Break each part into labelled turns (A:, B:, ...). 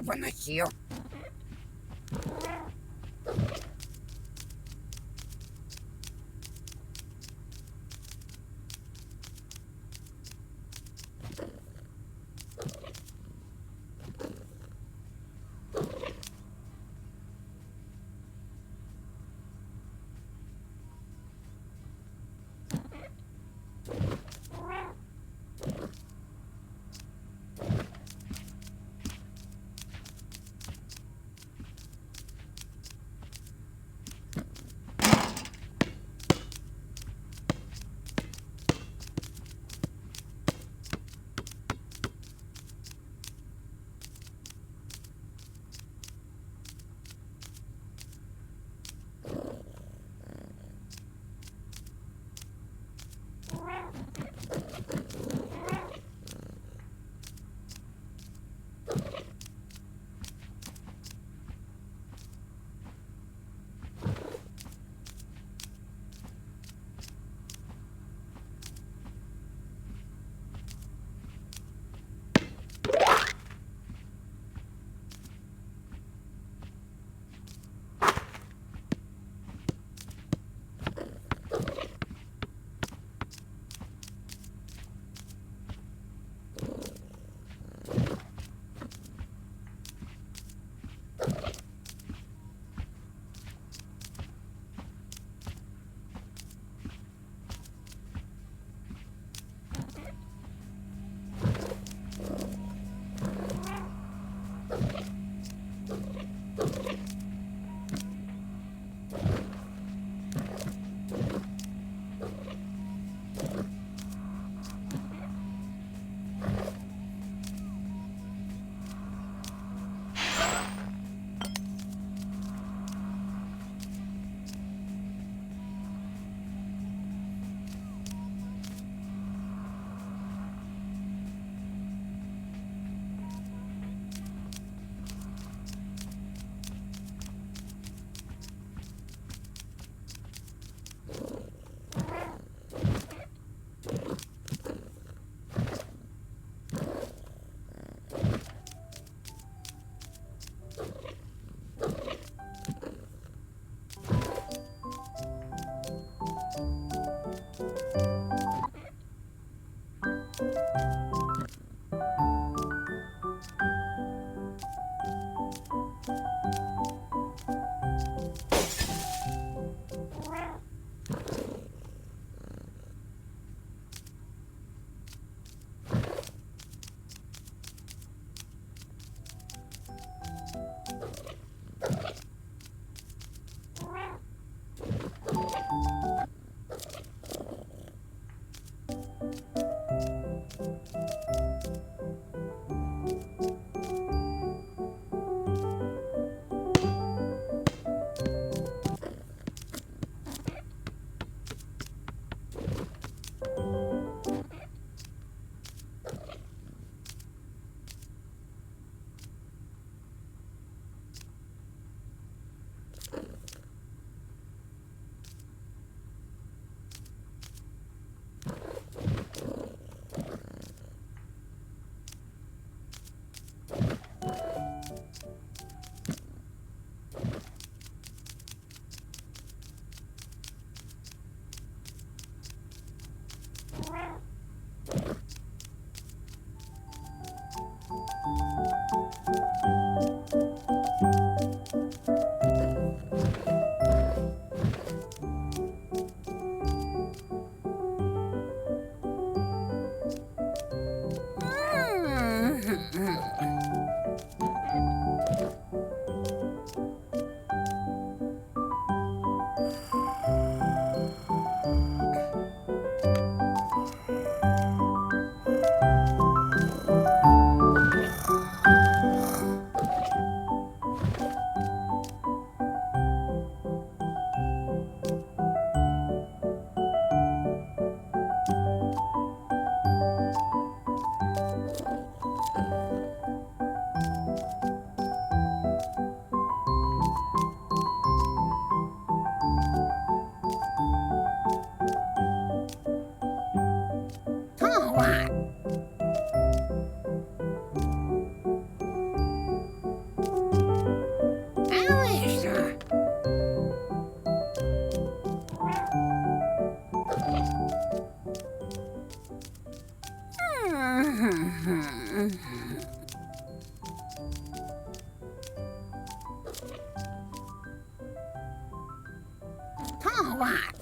A: поносил. what?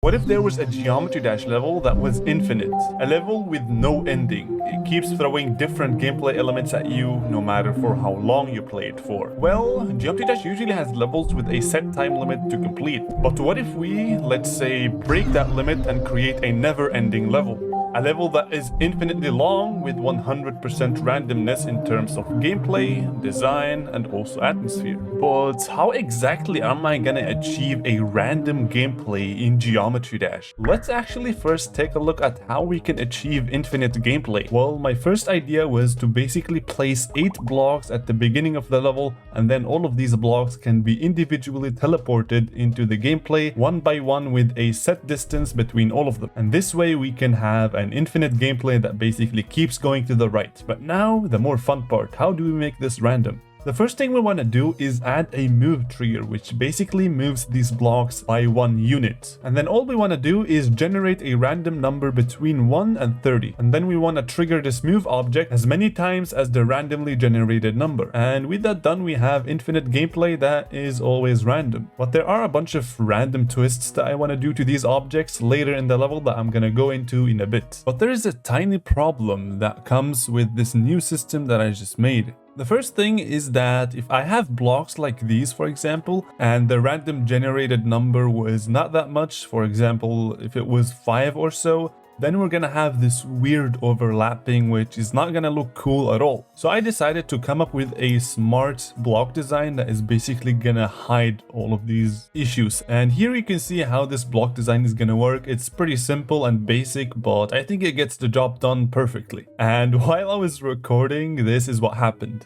A: What if there was a Geometry Dash level that was infinite? A level with no ending. It keeps throwing different gameplay elements at you no matter for how long you play it for. Well, Geometry Dash usually has levels with a set time limit to complete. But what if we, let's say, break that limit and create a never-ending level? A level that is infinitely long with 100% randomness in terms of gameplay, design, and also atmosphere. But how exactly am I gonna achieve a random gameplay in Geometry Dash? Let's actually first take a look at how we can achieve infinite gameplay. Well, my first idea was to basically place 8 blocks at the beginning of the level, and then all of these blocks can be individually teleported into the gameplay one by one with a set distance between all of them. And this way we can have an infinite gameplay that basically keeps going to the right. But now, the more fun part, how do we make this random? The first thing we want to do is add a move trigger, which basically moves these blocks by 1 unit. And then all we want to do is generate a random number between 1 and 30. And then we want to trigger this move object as many times as the randomly generated number. And with that done, we have infinite gameplay that is always random. But there are a bunch of random twists that I want to do to these objects later in the level that I'm going to go into in a bit. But there is a tiny problem that comes with this new system that I just made. The first thing is that if I have blocks like these, for example, and the random generated number was not that much, for example, if it was 5 or so, then we're gonna have this weird overlapping, which is not gonna look cool at all. So I decided to come up with a smart block design that is basically gonna hide all of these issues. And here you can see how this block design is gonna work. It's pretty simple and basic, but I think it gets the job done perfectly. And while I was recording, this is what happened.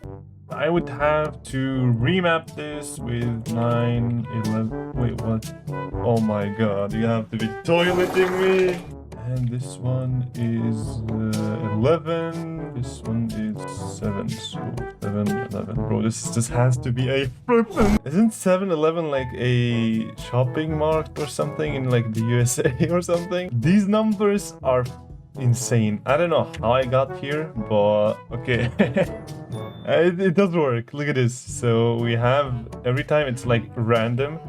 A: I would have to remap this with 9, 11, wait, what? Oh my god, you have to be toileting me! And this one is 11, this one is 7, so 7, 11. Bro, this just has to be a flippin'. Isn't 7-Eleven like a shopping mart or something in like the USA or something? These numbers are insane. I don't know how I got here, but okay. It does work. Look at this. So we have, every time it's like random.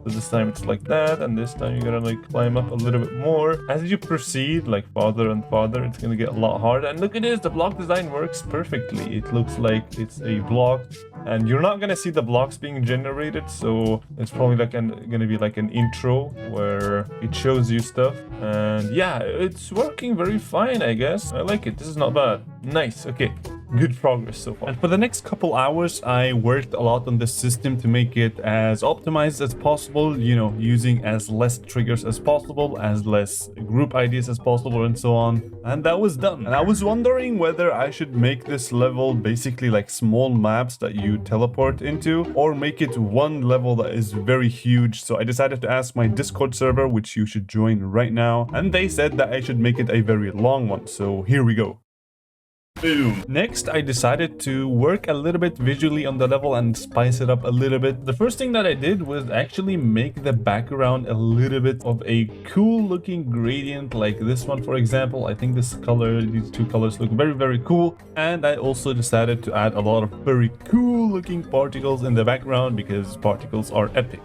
A: So this time it's like that, and this time you're gonna like climb up a little bit more. As you proceed like farther and farther, it's gonna get a lot harder. And look at this, the block design works perfectly. It looks like it's a block, and you're not gonna see the blocks being generated, so it's probably like gonna be like an intro where it shows you stuff. And yeah, it's working very fine, I guess. I like it. This is not bad. Nice. Okay. Good progress so far. And for the next couple hours, I worked a lot on this system to make it as optimized as possible, you know, using as less triggers as possible, as less group IDs as possible, and so on. And that was done. And I was wondering whether I should make this level basically like small maps that you teleport into, or make it one level that is very huge. So I decided to ask my Discord server, which you should join right now. And they said that I should make it a very long one. So here we go. Boom. Next, I decided to work a little bit visually on the level and spice it up a little bit. The first thing that I did was actually make the background a little bit of a cool looking gradient, like this one, for example. I think this color, these two colors look very, very cool. And I also decided to add a lot of very cool looking particles in the background because particles are epic.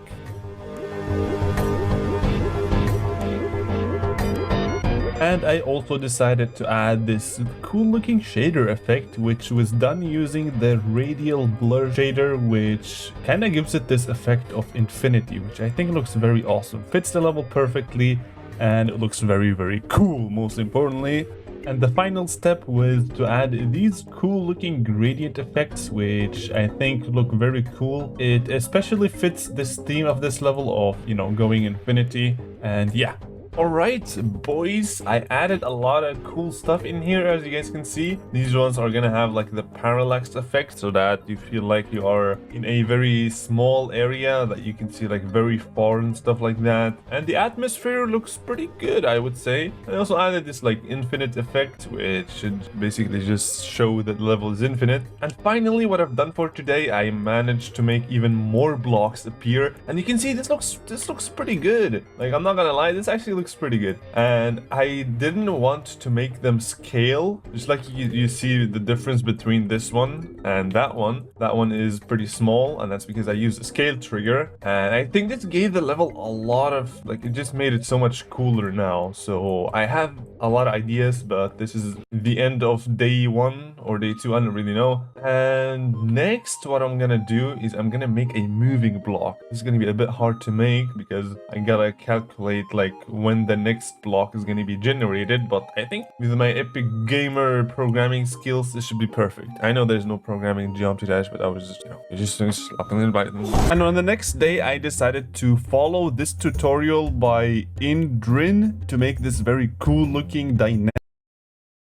A: And I also decided to add this cool looking shader effect, which was done using the radial blur shader, which kind of gives it this effect of infinity, which I think looks very awesome. Fits the level perfectly, and it looks very, very cool, most importantly. And the final step was to add these cool looking gradient effects, which I think look very cool. It especially fits this theme of this level of, you know, going infinity. And yeah. Alright, boys, I added a lot of cool stuff in here, as you guys can see. These ones are gonna have like the parallax effect, so that you feel like you are in a very small area that you can see like very far and stuff like that. And the atmosphere looks pretty good, I would say. I also added this like infinite effect, which should basically just show that the level is infinite. And finally, what I've done for today, I managed to make even more blocks appear. And you can see this looks pretty good. Like, I'm not gonna lie, this actually looks looks pretty good. And I didn't want to make them scale. Just like you see the difference between this one and that one. That one is pretty small, and that's because I used a scale trigger. And I think this gave the level a lot of, like, it just made it so much cooler now. So I have a lot of ideas, but this is the end of day 1 or day 2, I don't really know. And next, what I'm gonna do is I'm gonna make a moving block. This is gonna be a bit hard to make because I gotta calculate like when the next block is gonna be generated, but I think with my epic gamer programming skills, this should be perfect. I know there's no programming in Geometry Dash, but I was just, just slapping it by. And on the next day, I decided to follow this tutorial by Indrin to make this very cool looking dynamic